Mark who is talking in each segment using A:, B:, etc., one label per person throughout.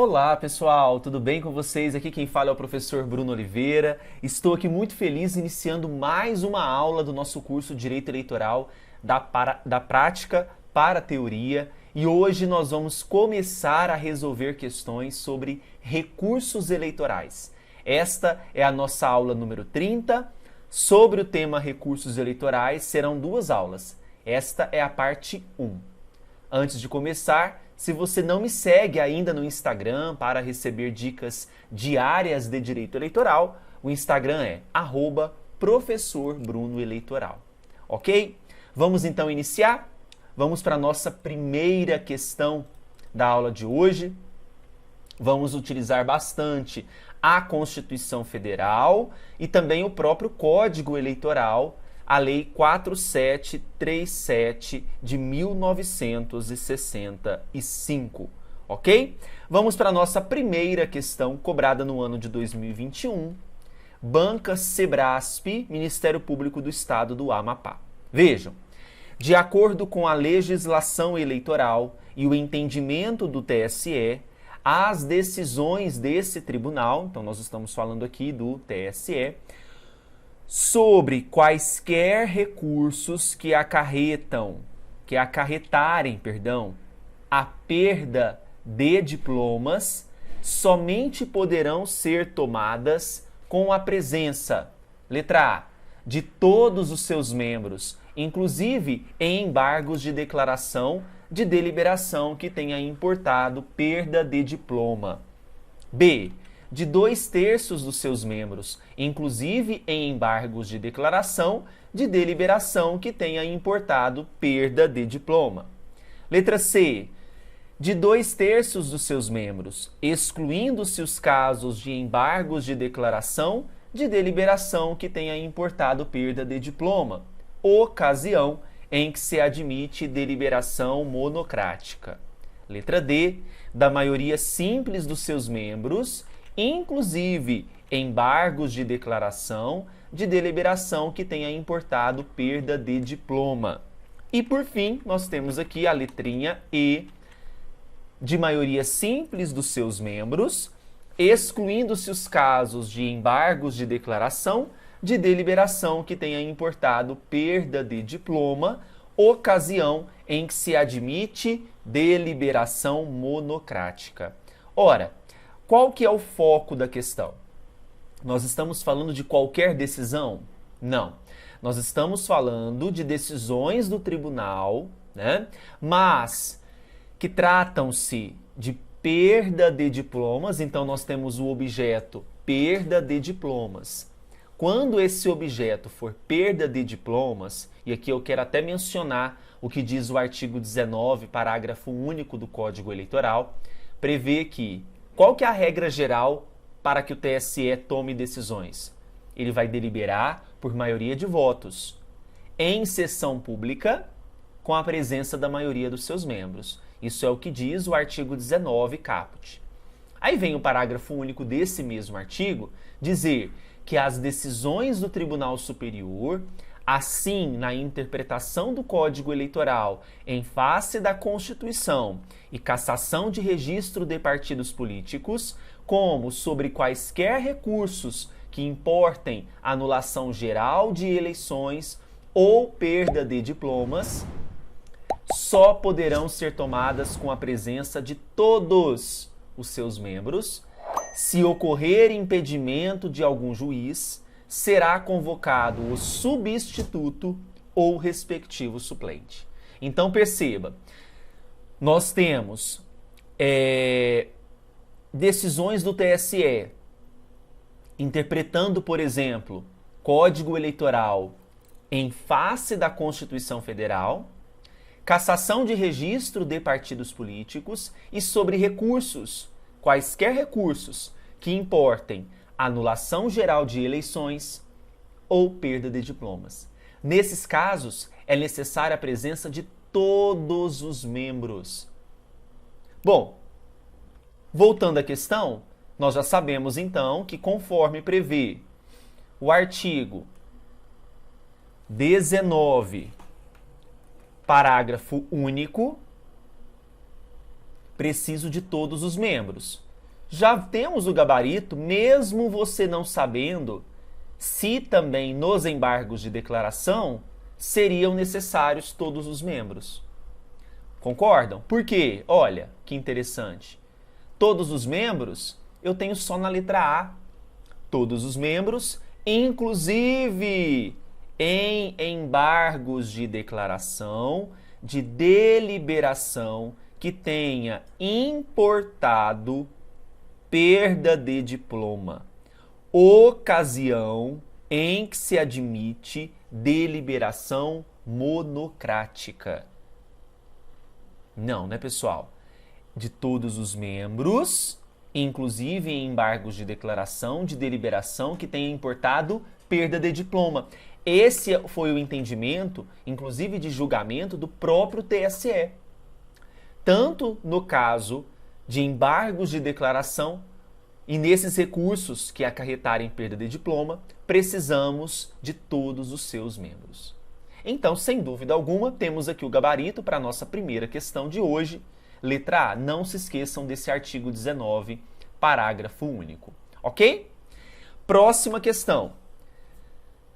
A: Olá pessoal, tudo bem com vocês? Aqui quem fala é o professor Bruno Oliveira. Estou aqui muito feliz iniciando mais uma aula do nosso curso Direito Eleitoral da Prática para a Teoria. E hoje nós vamos começar a resolver questões sobre recursos eleitorais. Esta é a nossa aula número 30. Sobre o tema recursos eleitorais serão duas aulas. Esta é a parte 1. Antes de começar, se você não me segue ainda no Instagram para receber dicas diárias de direito eleitoral, o Instagram é @professorbrunoeleitoral. Ok? Vamos então iniciar? Vamos para a nossa primeira questão da aula de hoje. Vamos utilizar bastante a Constituição Federal e também o próprio Código Eleitoral, a Lei 4737 de 1965, ok? Vamos para a nossa primeira questão, cobrada no ano de 2021. Banca Sebrasp, Ministério Público do Estado do Amapá. Vejam, de acordo com a legislação eleitoral e o entendimento do TSE, as decisões desse tribunal, então nós estamos falando aqui do TSE, sobre quaisquer recursos que acarretarem, a perda de diplomas, somente poderão ser tomadas com a presença, letra A, de todos os seus membros, inclusive em embargos de declaração de deliberação que tenha importado perda de diploma. B, de 2/3 dos seus membros, inclusive em embargos de declaração de deliberação que tenha importado perda de diploma. Letra C, de 2/3 dos seus membros, excluindo-se os casos de embargos de declaração de deliberação que tenha importado perda de diploma, ocasião em que se admite deliberação monocrática. Letra D, da maioria simples dos seus membros, inclusive embargos de declaração de deliberação que tenha importado perda de diploma. E por fim, nós temos aqui a letrinha E, de maioria simples dos seus membros, excluindo-se os casos de embargos de declaração de deliberação que tenha importado perda de diploma, ocasião em que se admite deliberação monocrática. Ora, qual que é o foco da questão? Nós estamos falando de qualquer decisão? Não. Nós estamos falando de decisões do tribunal, né? Mas que tratam-se de perda de diplomas, então nós temos o objeto perda de diplomas. Quando esse objeto for perda de diplomas, e aqui eu quero até mencionar o que diz o artigo 19, parágrafo único do Código Eleitoral, prevê que qual que é a regra geral para que o TSE tome decisões? Ele vai deliberar por maioria de votos, em sessão pública, com a presença da maioria dos seus membros. Isso é o que diz o artigo 19, caput. Aí vem o parágrafo único desse mesmo artigo dizer que as decisões do Tribunal Superior, assim na interpretação do Código Eleitoral em face da Constituição e cassação de registro de partidos políticos, como sobre quaisquer recursos que importem anulação geral de eleições ou perda de diplomas, só poderão ser tomadas com a presença de todos os seus membros. Se ocorrer impedimento de algum juiz, será convocado o substituto ou respectivo suplente. Então perceba, nós temos decisões do TSE interpretando, por exemplo, Código Eleitoral em face da Constituição Federal, cassação de registro de partidos políticos e sobre recursos, quaisquer recursos que importem anulação geral de eleições ou perda de diplomas. Nesses casos, é necessária a presença de todos os membros. Bom, voltando à questão, nós já sabemos então que, conforme prevê o artigo 19, parágrafo único, preciso de todos os membros. já temos o gabarito, mesmo você não sabendo se também nos embargos de declaração seriam necessários todos os membros. Concordam? Por quê? Olha, que interessante. Todos os membros eu tenho só na letra A. Todos os membros, inclusive em embargos de declaração, de deliberação que tenha importado perda de diploma, ocasião em que se admite deliberação monocrática. Não, né, pessoal? De todos os membros, inclusive em embargos de declaração, de deliberação que tenha importado perda de diploma. Esse foi o entendimento, inclusive de julgamento, do próprio TSE. Tanto no caso de embargos de declaração e nesses recursos que acarretarem perda de diploma, precisamos de todos os seus membros. Então, sem dúvida alguma, temos aqui o gabarito para a nossa primeira questão de hoje. Letra A, não se esqueçam desse artigo 19, parágrafo único. Ok? Próxima questão.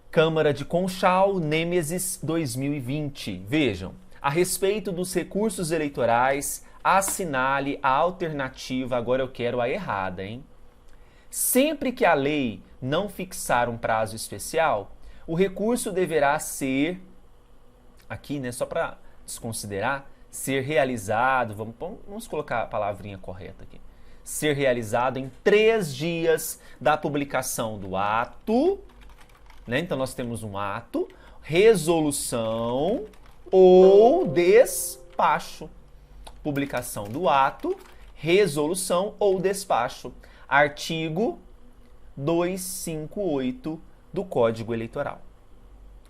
A: Câmara de Conchal, Nêmesis 2020. Vejam, a respeito dos recursos eleitorais, assinale a alternativa, agora eu quero a errada, hein? Sempre que a lei não fixar um prazo especial, o recurso deverá ser, aqui, né, só para desconsiderar, ser realizado, vamos colocar a palavrinha correta aqui, ser realizado em 3 dias da publicação do ato, né? Então nós temos um ato, resolução ou despacho. Publicação do ato, resolução ou despacho. Artigo 258 do Código Eleitoral.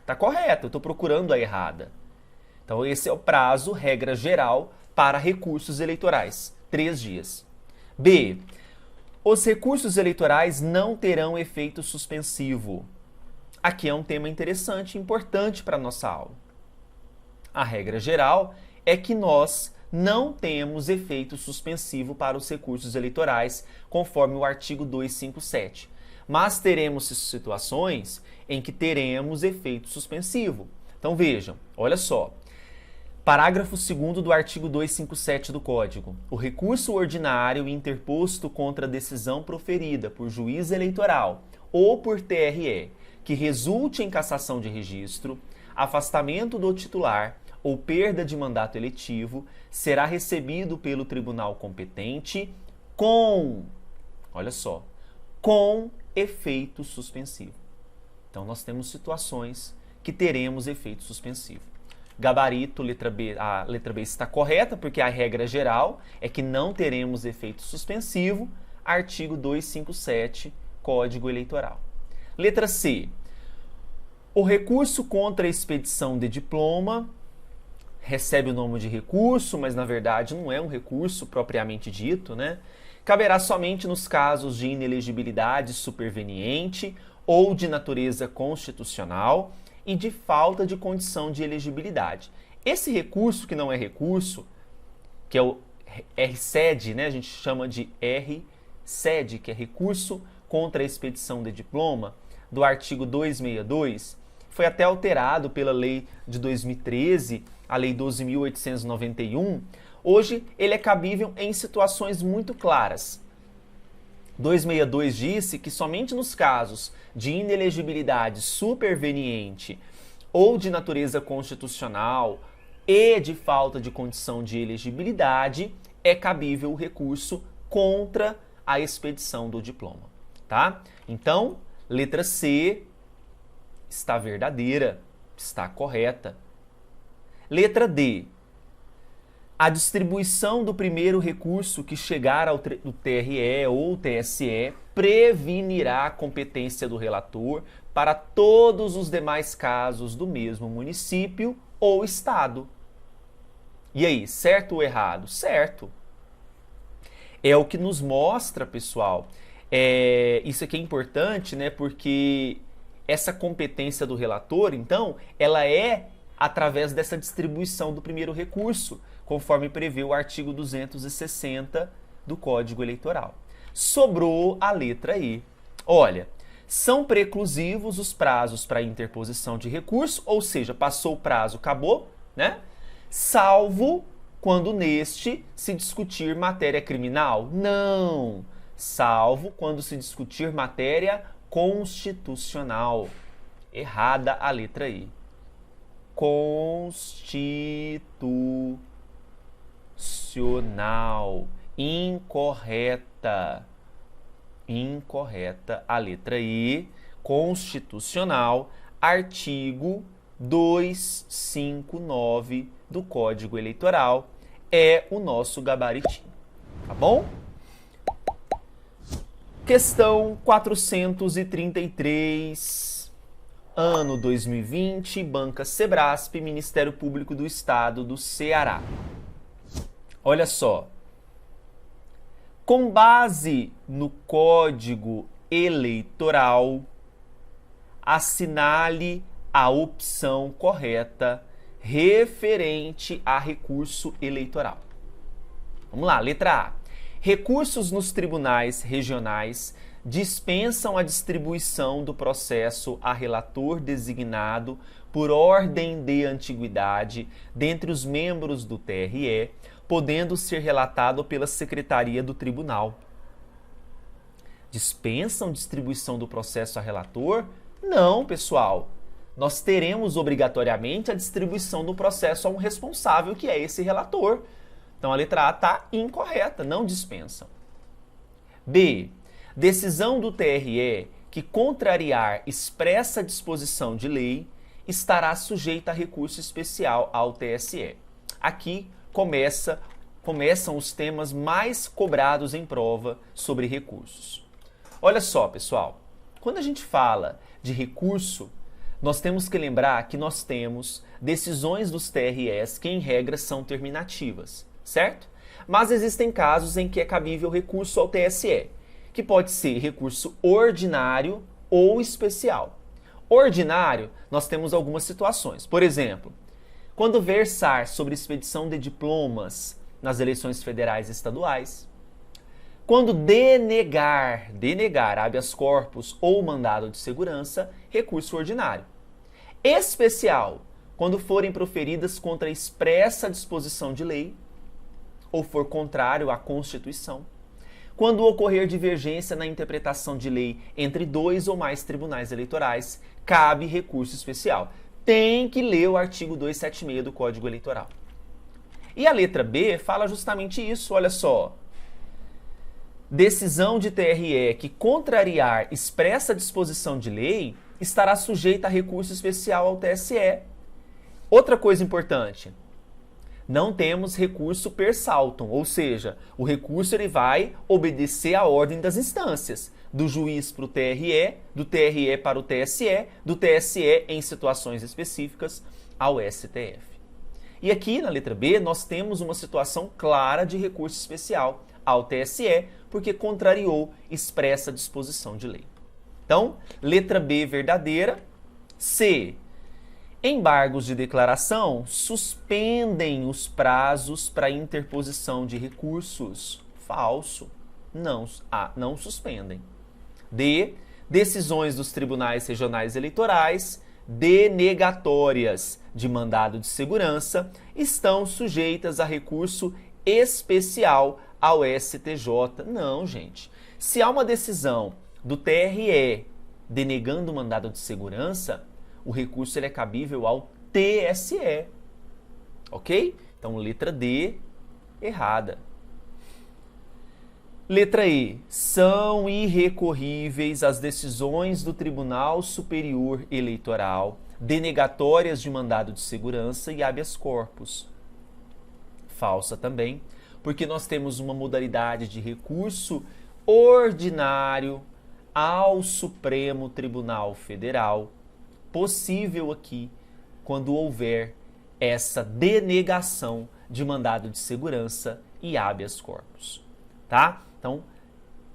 A: Tá correto, eu estou procurando a errada. Então esse é o prazo, regra geral, para recursos eleitorais, 3 dias. B. Os recursos eleitorais não terão efeito suspensivo. Aqui é um tema interessante e importante para a nossa aula. A regra geral é que nós não temos efeito suspensivo para os recursos eleitorais, conforme o artigo 257. Mas teremos situações em que teremos efeito suspensivo. Então vejam, olha só. Parágrafo 2º do artigo 257 do Código. O recurso ordinário interposto contra a decisão proferida por juiz eleitoral ou por TRE, que resulte em cassação de registro, afastamento do titular ou perda de mandato eletivo, será recebido pelo tribunal competente com, olha só, com efeito suspensivo. Então nós temos situações que teremos efeito suspensivo. Gabarito, letra B, a letra B está correta, porque a regra geral é que não teremos efeito suspensivo, artigo 257, Código Eleitoral. Letra C. O recurso contra a expedição de diploma recebe o nome de recurso, mas na verdade não é um recurso propriamente dito, né? Caberá somente nos casos de inelegibilidade superveniente ou de natureza constitucional e de falta de condição de elegibilidade. Esse recurso, que não é recurso, que é o RCED, né? A gente chama de RCED, que é recurso contra a expedição de diploma, do artigo 262, foi até alterado pela lei de 2013, a lei 12.891. Hoje ele é cabível em situações muito claras. 262 disse que somente nos casos de inelegibilidade superveniente ou de natureza constitucional e de falta de condição de elegibilidade é cabível o recurso contra a expedição do diploma, tá? Então, letra C está verdadeira, está correta. Letra D. A distribuição do primeiro recurso que chegar ao TRE ou TSE prevenirá a competência do relator para todos os demais casos do mesmo município ou estado. E aí, certo ou errado? Certo. É o que nos mostra, pessoal. Isso aqui é importante, né? Porque essa competência do relator, então, ela é através dessa distribuição do primeiro recurso, conforme prevê o artigo 260 do Código Eleitoral. Sobrou a letra E. Olha, são preclusivos os prazos para interposição de recurso, ou seja, passou o prazo, acabou, né? Salvo quando neste se discutir matéria criminal? Não. Salvo quando se discutir matéria constitucional. Errada a letra I. Constitucional. Incorreta. Incorreta a letra I. Constitucional. Artigo 259 do Código Eleitoral é o nosso gabaritinho, tá bom? Questão 433, ano 2020, Banca Sebrasp, Ministério Público do Estado do Ceará. Olha só. Com base no Código Eleitoral, assinale a opção correta referente a recurso eleitoral. Vamos lá, letra A. Recursos nos tribunais regionais dispensam a distribuição do processo a relator designado por ordem de antiguidade dentre os membros do TRE, podendo ser relatado pela Secretaria do Tribunal. Dispensam distribuição do processo a relator? Não, pessoal. Nós teremos obrigatoriamente a distribuição do processo a um responsável, que é esse relator. Então a letra A está incorreta, não dispensam. B. Decisão do TRE que contrariar expressa disposição de lei estará sujeita a recurso especial ao TSE. Aqui começam os temas mais cobrados em prova sobre recursos. Olha só, pessoal, quando a gente fala de recurso, nós temos que lembrar que nós temos decisões dos TREs que, em regra, são terminativas, certo? Mas existem casos em que é cabível recurso ao TSE, que pode ser recurso ordinário ou especial. Ordinário, nós temos algumas situações. Por exemplo, quando versar sobre expedição de diplomas nas eleições federais e estaduais, quando denegar habeas corpus ou mandado de segurança, recurso ordinário. Especial, quando forem proferidas contra expressa disposição de lei ou for contrário à Constituição. Quando ocorrer divergência na interpretação de lei entre dois ou mais tribunais eleitorais, cabe recurso especial. Tem que ler o artigo 276 do Código Eleitoral. E a letra B fala justamente isso, olha só. Decisão de TRE que contrariar expressa disposição de lei estará sujeita a recurso especial ao TSE. Outra coisa importante, não temos recurso per saltum, ou seja, o recurso ele vai obedecer à ordem das instâncias, do juiz para o TRE, do TRE para o TSE, do TSE, em situações específicas, ao STF. E aqui, na letra B, nós temos uma situação clara de recurso especial ao TSE, porque contrariou expressa disposição de lei. Então, letra B verdadeira. C. Embargos de declaração suspendem os prazos para interposição de recursos. Falso. Não suspendem. D. Decisões dos tribunais regionais eleitorais denegatórias de mandado de segurança estão sujeitas a recurso especial ao STJ. Não, gente. Se há uma decisão do TRE denegando o mandado de segurança, o recurso ele é cabível ao TSE. Ok? Então, letra D, errada. Letra E. São irrecorríveis as decisões do Tribunal Superior Eleitoral denegatórias de mandado de segurança e habeas corpus. Falsa também, porque nós temos uma modalidade de recurso ordinário ao Supremo Tribunal Federal, possível aqui quando houver essa denegação de mandado de segurança e habeas corpus, tá? Então,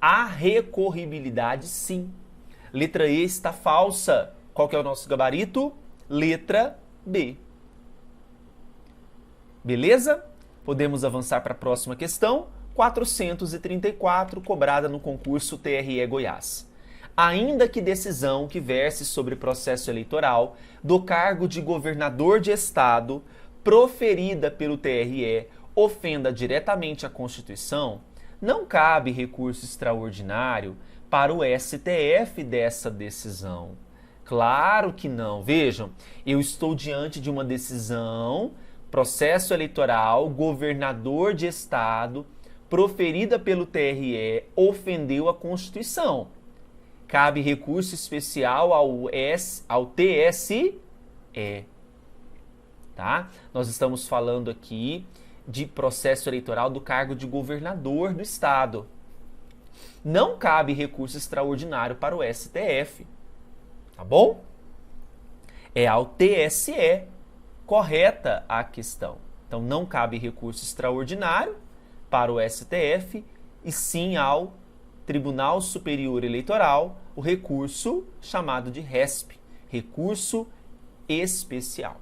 A: a recorribilidade sim. Letra E está falsa. Qual que é o nosso gabarito? Letra B. Beleza? Podemos avançar para a próxima questão. 434, cobrada no concurso TRE Goiás. Ainda que decisão que verse sobre processo eleitoral do cargo de governador de estado proferida pelo TRE ofenda diretamente a Constituição, não cabe recurso extraordinário para o STF dessa decisão. Claro que não. Vejam, eu estou diante de uma decisão, processo eleitoral, governador de estado, proferida pelo TRE, ofendeu a Constituição. Cabe recurso especial ao TSE. Tá? Nós estamos falando aqui de processo eleitoral do cargo de governador do estado. Não cabe recurso extraordinário para o STF. Tá bom? É ao TSE. Correta a questão. Então, não cabe recurso extraordinário para o STF e sim ao Tribunal Superior Eleitoral, o recurso chamado de RESP, recurso especial.